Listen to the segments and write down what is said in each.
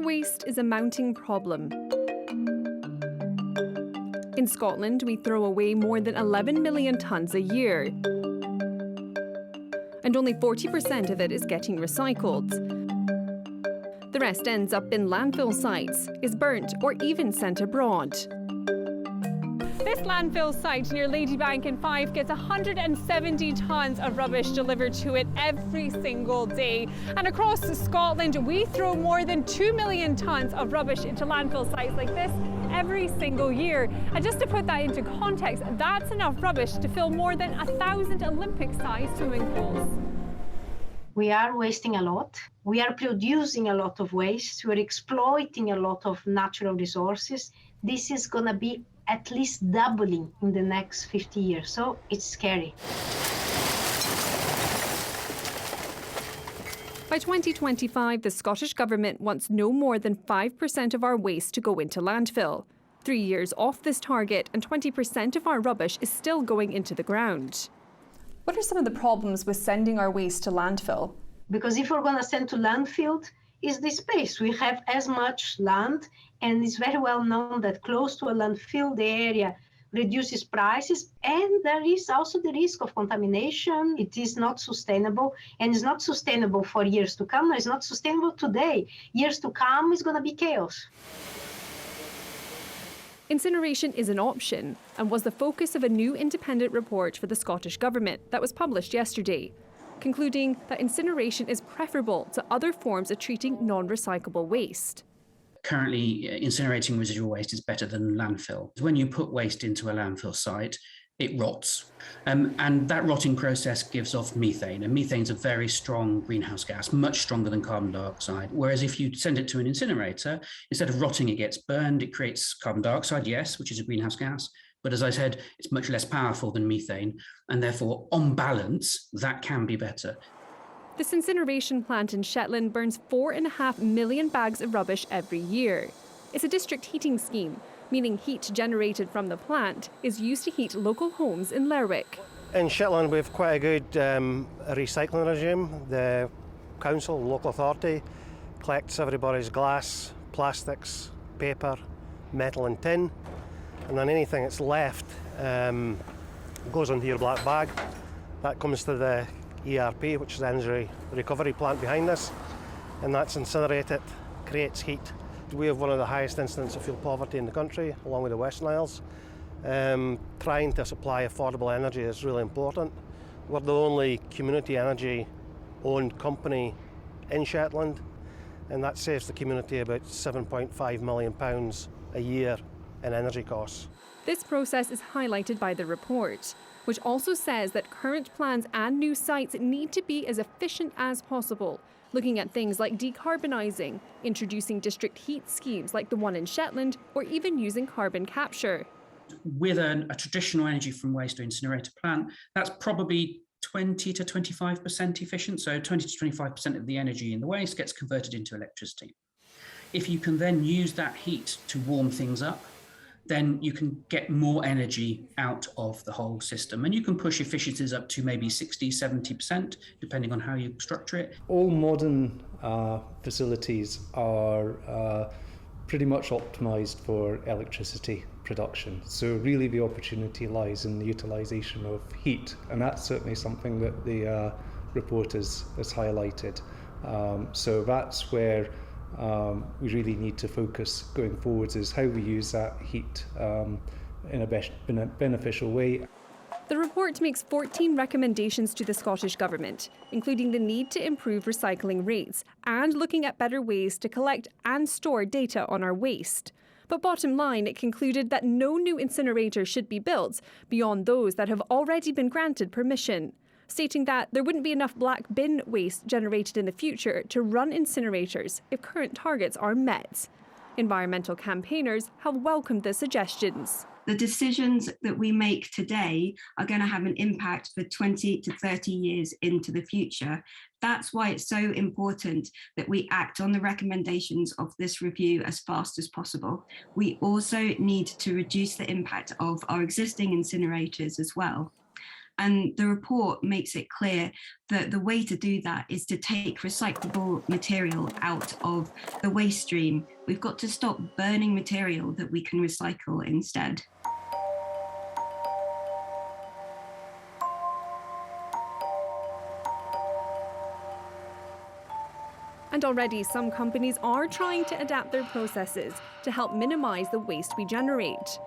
waste is a mounting problem. In Scotland, we throw away more than 11 million tonnes a year. And only 40% of it is getting recycled. The rest ends up in landfill sites, is burnt or even sent abroad. This landfill site near Ladybank in Fife gets 170 tonnes of rubbish delivered to it every single day. And across Scotland, we throw more than 2 million tonnes of rubbish into landfill sites like this every single year. And just to put that into context, that's enough rubbish to fill more than 1,000 Olympic-sized swimming pools. We are wasting a lot. We are producing a lot of waste. We're exploiting a lot of natural resources. This is going to be at least doubling in the next 50 years. So it's scary. By 2025, the Scottish Government wants no more than 5% of our waste to go into landfill. 3 years off this target, and 20% of our rubbish is still going into the ground. What are some of the problems with sending our waste to landfill? Because if we're going to send to landfill, is the space. We have as much land, and it's very well known that close to a landfill, the area reduces prices, and there is also the risk of contamination. It is not sustainable, and it's not sustainable for years to come. It's not sustainable today. Years to come is going to be chaos. Incineration is an option and was the focus of a new independent report for the Scottish Government that was published yesterday, concluding that incineration is preferable to other forms of treating non-recyclable waste. Currently, incinerating residual waste is better than landfill. When you put waste into a landfill site, it rots. And that rotting process gives off methane. And methane is a very strong greenhouse gas, much stronger than carbon dioxide. Whereas if you send it to an incinerator, instead of rotting, it gets burned. It creates carbon dioxide, yes, which is a greenhouse gas. But as I said, it's much less powerful than methane. And therefore, on balance, that can be better. This incineration plant in Shetland burns 4.5 million bags of rubbish every year. It's a district heating scheme, meaning heat generated from the plant is used to heat local homes in Lerwick. In Shetland, we have quite a good recycling regime. The council, local authority, collects everybody's glass, plastics, paper, metal and tin, and then anything that's left goes into your black bag. That comes to the ERP, which is the energy recovery plant behind us, and that's incinerated, creates heat. We have one of the highest incidents of fuel poverty in the country, along with the Western Isles. Trying to supply affordable energy is really important. We're the only community energy-owned company in Shetland, and that saves the community about £7.5 million a year in energy costs. This process is highlighted by the report, which also says that current plans and new sites need to be as efficient as possible, looking at things like decarbonising, introducing district heat schemes like the one in Shetland, or even using carbon capture. With a traditional energy from waste or incinerator plant, that's probably 20 to 25% efficient. So 20 to 25% of the energy in the waste gets converted into electricity. If you can then use that heat to warm things up, then you can get more energy out of the whole system. And you can push efficiencies up to maybe 60, 70%, depending on how you structure it. All modern facilities are pretty much optimized for electricity production. So really the opportunity lies in the utilization of heat. And that's certainly something that the report has highlighted. So that's where we really need to focus going forwards, is how we use that heat in a beneficial way. The report makes 14 recommendations to the Scottish Government, including the need to improve recycling rates and looking at better ways to collect and store data on our waste. But bottom line, it concluded that no new incinerators should be built beyond those that have already been granted permission, stating that there wouldn't be enough black bin waste generated in the future to run incinerators if current targets are met. Environmental campaigners have welcomed the suggestions. The decisions that we make today are going to have an impact for 20 to 30 years into the future. That's why it's so important that we act on the recommendations of this review as fast as possible. We also need to reduce the impact of our existing incinerators as well. And the report makes it clear that the way to do that is to take recyclable material out of the waste stream. We've got to stop burning material that we can recycle instead. And already some companies are trying to adapt their processes to help minimise the waste we generate.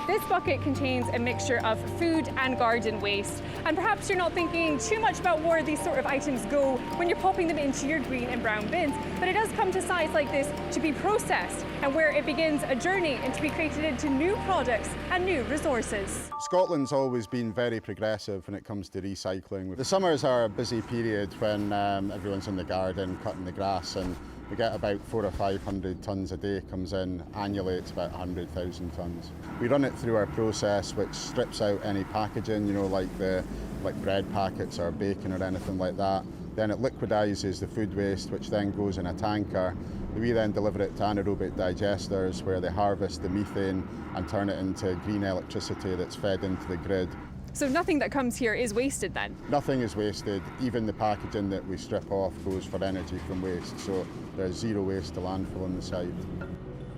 This bucket contains a mixture of food and garden waste, and perhaps you're not thinking too much about where these sort of items go when you're popping them into your green and brown bins, but it does come to sites like this to be processed, and where it begins a journey and to be created into new products and new resources. Scotland's always been very progressive when it comes to recycling. The summers are a busy period when everyone's in the garden cutting the grass, and we get about 400 or 500 tonnes a day comes in. Annually it's about 100,000 tonnes. We run it through our process which strips out any packaging, you know, like bread packets or bacon or anything like that. Then it liquidizes the food waste, which then goes in a tanker. We then deliver it to anaerobic digesters where they harvest the methane and turn it into green electricity that's fed into the grid. So nothing that comes here is wasted then? Nothing is wasted. Even the packaging that we strip off goes for energy from waste, so there's zero waste to landfill on the site.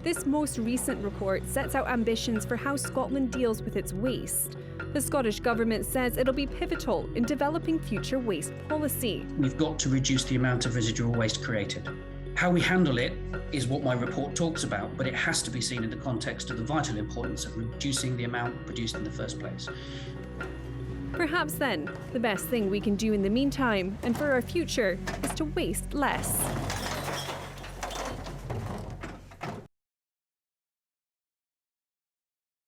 This most recent report sets out ambitions for how Scotland deals with its waste. The Scottish Government says it'll be pivotal in developing future waste policy. We've got to reduce the amount of residual waste created. How we handle it is what my report talks about, but it has to be seen in the context of the vital importance of reducing the amount produced in the first place. Perhaps then, the best thing we can do in the meantime and for our future is to waste less.